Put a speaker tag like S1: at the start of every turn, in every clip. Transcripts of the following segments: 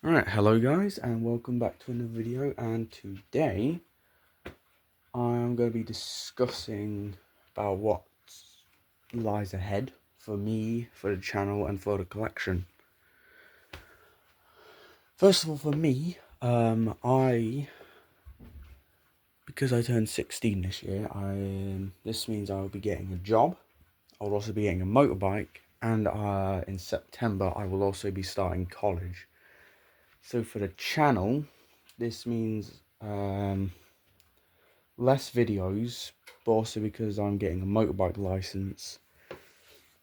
S1: Alright, hello guys and welcome back to another video, and today I'm going to be discussing about what lies ahead for me, for the channel and for the collection. First of all, for me, because I turned 16 this year, this means I will be getting a job. I'll also be getting a motorbike, and in September I will also be starting college. So for the channel, this means less videos, but also because I'm getting a motorbike license.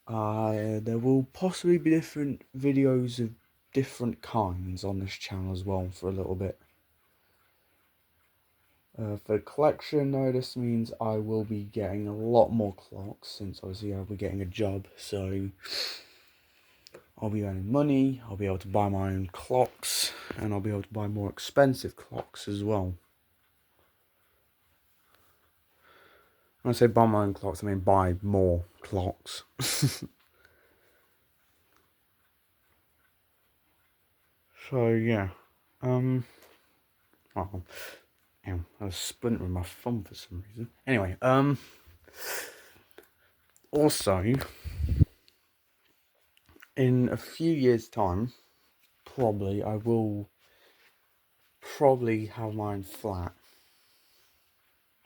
S1: There will possibly be different videos of different kinds on this channel as well for a little bit. For the collection though, this means I will be getting a lot more clocks, since obviously I'll be getting a job, so I'll be earning money, I'll be able to buy my own clocks, and I'll be able to buy more expensive clocks as well. When I say buy my own clocks, I mean buy more clocks. So yeah, well, I was splintering my thumb for some reason. Anyway, also, in a few years' time, probably I will have my own flat.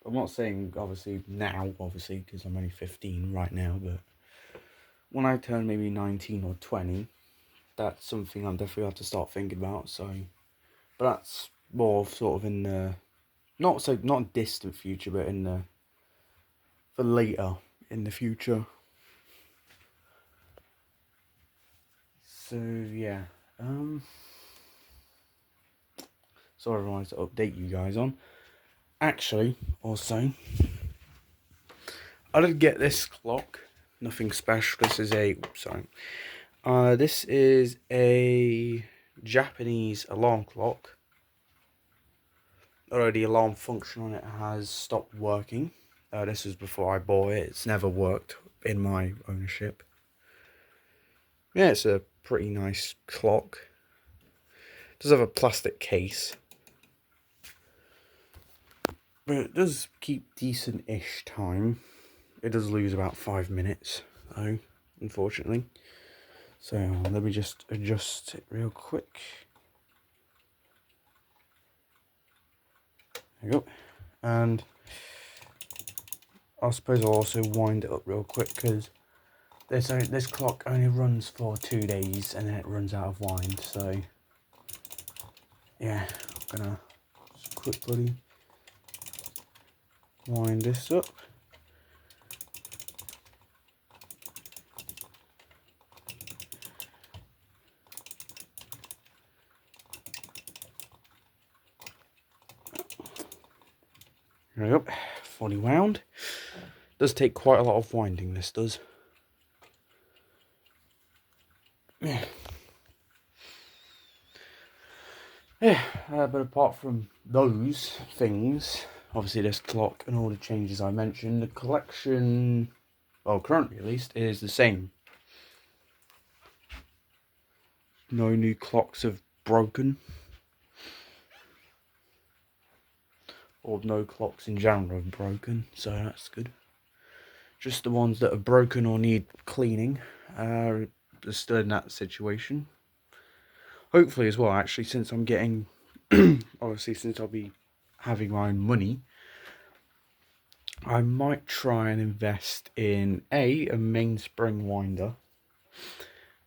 S1: I'm not saying obviously now, obviously, because I'm only 15 right now, but when I turn maybe 19 or 20, that's something I'm definitely have to start thinking about. So, but that's more sort of in the not distant future, but in the for later in the future. So yeah, sorry I wanted to update you guys on. Actually, also, I did get this clock. Nothing special. This is this is a Japanese alarm clock. Although the alarm function on it has stopped working. This was before I bought it. It's never worked in my ownership. Yeah, it's a pretty nice clock. It does have a plastic case, but it does keep decent-ish time. It does lose about 5 minutes, though, unfortunately. So let me just adjust it real quick. There you go. And I suppose I'll also wind it up real quick, because this clock only runs for 2 days and then it runs out of wind. So yeah, I'm gonna just quickly wind this up. There we go, fully wound. Does take quite a lot of winding, this does. Yeah. But apart from those things, obviously this clock and all the changes I mentioned, the collection, well, currently at least, is the same. No new clocks have broken, or no clocks in general have broken, so that's good. Just the ones that are broken or need cleaning are still in that situation. Hopefully as well, actually, since I'm getting, obviously since I'll be having my own money, I might try and invest in a mainspring winder,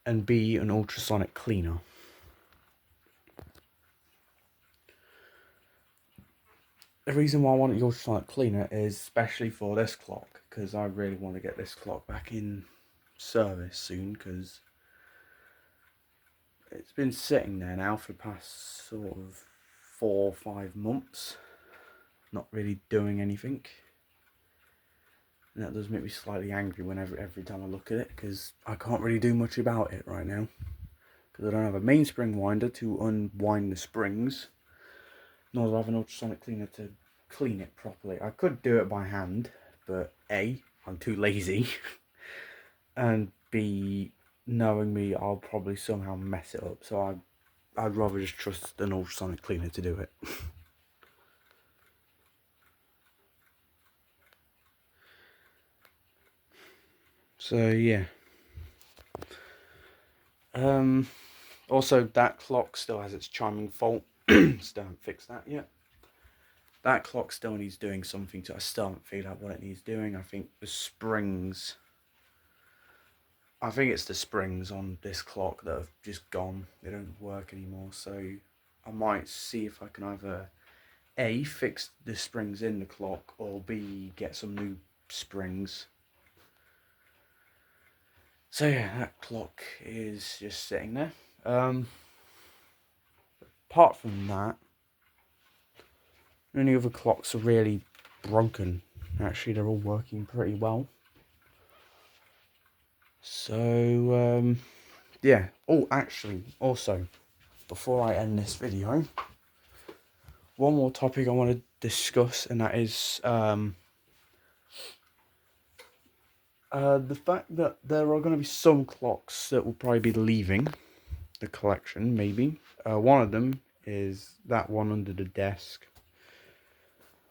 S1: and B, an ultrasonic cleaner. The reason why I want the ultrasonic cleaner is especially for this clock, because I really want to get this clock back in service soon, because it's been sitting there now for the past sort of 4 or 5 months, not really doing anything. And that does make me slightly angry whenever every time I look at it, because I can't really do much about it right now, because I don't have a mainspring winder to unwind the springs, nor do I have an ultrasonic cleaner to clean it properly. I could do it by hand, but A, I'm too lazy, and B, knowing me, I'll probably somehow mess it up, so I'd rather just trust an ultrasonic cleaner to do it. So yeah. Also, that clock still has its chiming fault. Still haven't fixed that yet. That clock still needs doing something to. I still haven't figured out what it needs doing. I think the springs. I think it's the springs on this clock that have just gone. They don't work anymore. So I might see if I can either A, fix the springs in the clock, or B, get some new springs. So yeah, that clock is just sitting there. Apart from that, any other clocks are really broken. Actually, they're all working pretty well. So, yeah. Oh, actually, also, before I end this video, one more topic I want to discuss, and that is the fact that there are going to be some clocks that will probably be leaving the collection, maybe. One of them is that one under the desk.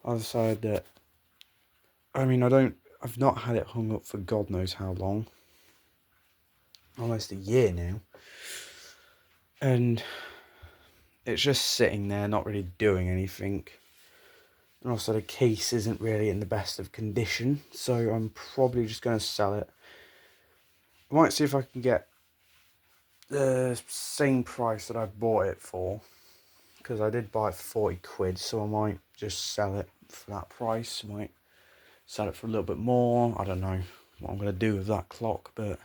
S1: I decided that, I mean, I've not had it hung up for God knows how long. Almost a year now. And it's just sitting there, not really doing anything. And also the case isn't really in the best of condition, so I'm probably just going to sell it. I might see if I can get the same price that I bought it for, because I did buy it for 40 quid, so I might just sell it for that price. I might sell it for a little bit more. I don't know what I'm going to do with that clock, but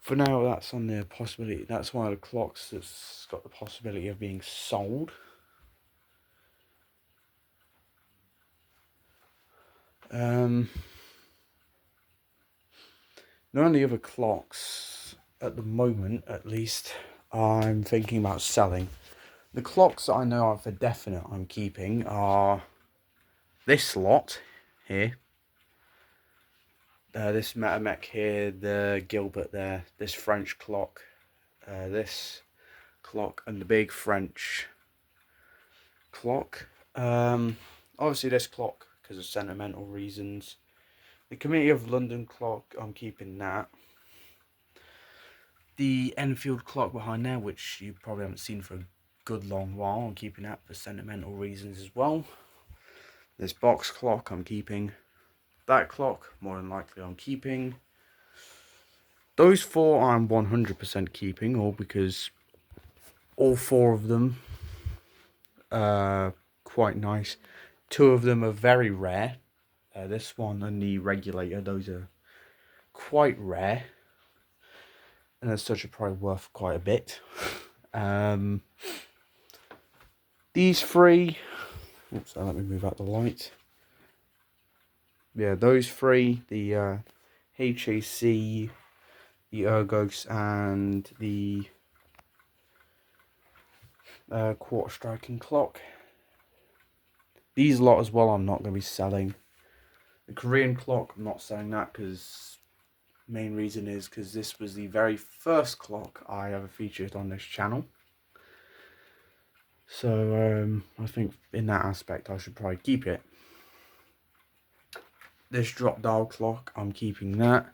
S1: for now that's on the possibility. That's one of the clocks that's got the possibility of being sold. None of the other clocks, at the moment at least, I'm thinking about selling. The clocks that I know for definite I'm keeping are this lot here. This Metamec here, the Gilbert there, this French clock, this clock, and the big French clock. Obviously this clock, because of sentimental reasons. The Committee of London clock, I'm keeping that. The Enfield clock behind there, which you probably haven't seen for a good long while, I'm keeping that for sentimental reasons as well. This box clock I'm keeping. That clock, more than likely I'm keeping. Those four I'm 100% keeping, all because all four of them are quite nice. Two of them are very rare. This one and the regulator, those are quite rare. And as such are probably worth quite a bit. These three, oops, let me move out the light. Yeah, those three, the HAC, the Ergos, and the quarter striking clock. These lot as well I'm not going to be selling. The Korean clock, I'm not selling that because main reason is because this was the very first clock I ever featured on this channel. So I think in that aspect I should probably keep it. This drop dial clock, I'm keeping that.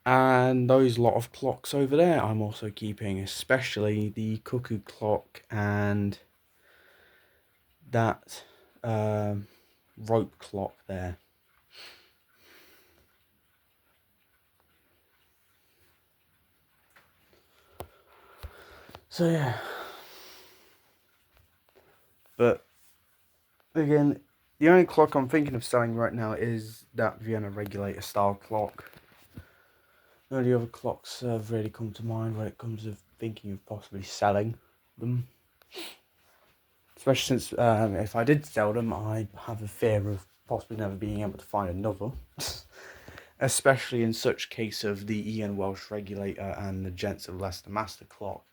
S1: And those lot of clocks over there I'm also keeping, especially the cuckoo clock and that rope clock there. So yeah. But again, the only clock I'm thinking of selling right now is that Vienna regulator style clock. None of the other clocks have really come to mind when it comes to thinking of possibly selling them. Especially since if I did sell them, I have a fear of possibly never being able to find another. Especially in such case of the Ian Welsh regulator and the Gents of Leicester master clock.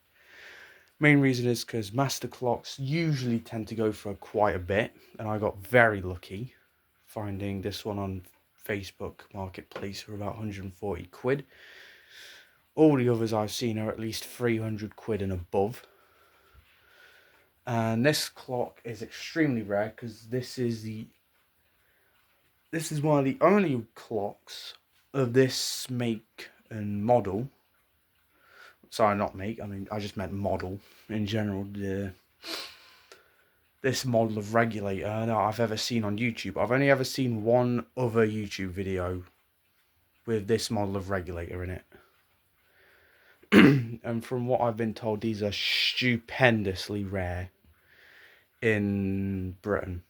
S1: Main reason is because master clocks usually tend to go for quite a bit, and I got very lucky finding this one on Facebook Marketplace for about 140 quid. All the others I've seen are at least 300 quid and above. And this clock is extremely rare because this is one of the only clocks of this make and model. Sorry, not make. I mean, I just meant model in general. This model of regulator that I've ever seen on YouTube. I've only ever seen one other YouTube video with this model of regulator in it. And from what I've been told, these are stupendously rare in Britain.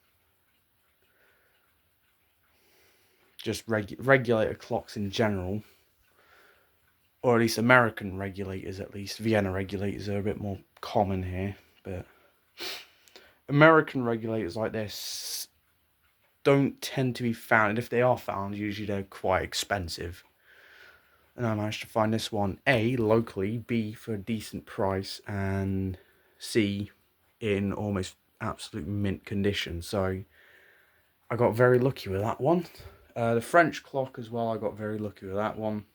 S1: Just regulator clocks in general, or at least American regulators, at least Vienna regulators are a bit more common here, but American regulators like this don't tend to be found, and if they are found, usually they're quite expensive. And I managed to find this one A, locally, B, for a decent price, and C, in almost absolute mint condition. So I got very lucky with that one. The French clock as well, I got very lucky with that one.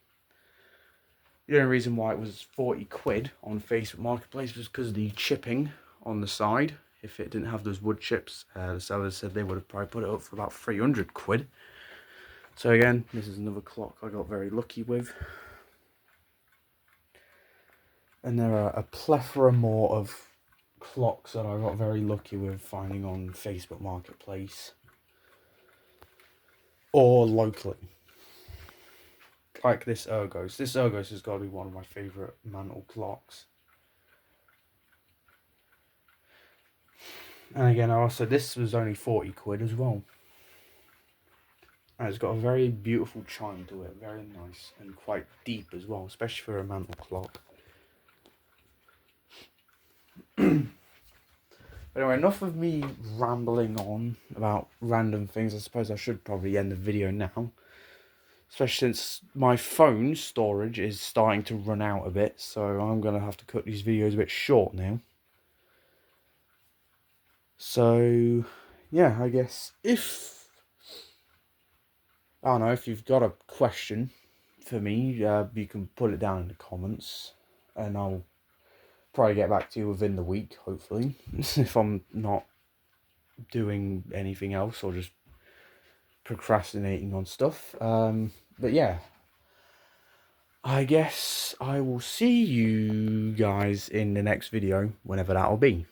S1: The only reason why it was 40 quid on Facebook Marketplace was because of the chipping on the side. If it didn't have those wood chips, the sellers said they would have probably put it up for about 300 quid. So again, this is another clock I got very lucky with. And there are a plethora more of clocks that I got very lucky with finding on Facebook Marketplace or locally. Like this Ergos. This Ergos has got to be one of my favourite mantle clocks. And again, also this was only 40 quid as well. And it's got a very beautiful chime to it, very nice and quite deep as well, especially for a mantle clock. Anyway, enough of me rambling on about random things. I suppose I should probably end the video now. Especially since my phone storage is starting to run out a bit. So I'm going to have to cut these videos a bit short now. So, yeah, I guess if you've got a question for me, you can put it down in the comments. And I'll probably get back to you within the week, hopefully. If I'm not doing anything else or just procrastinating on stuff. But yeah, I guess I will see you guys in the next video, whenever that'll be.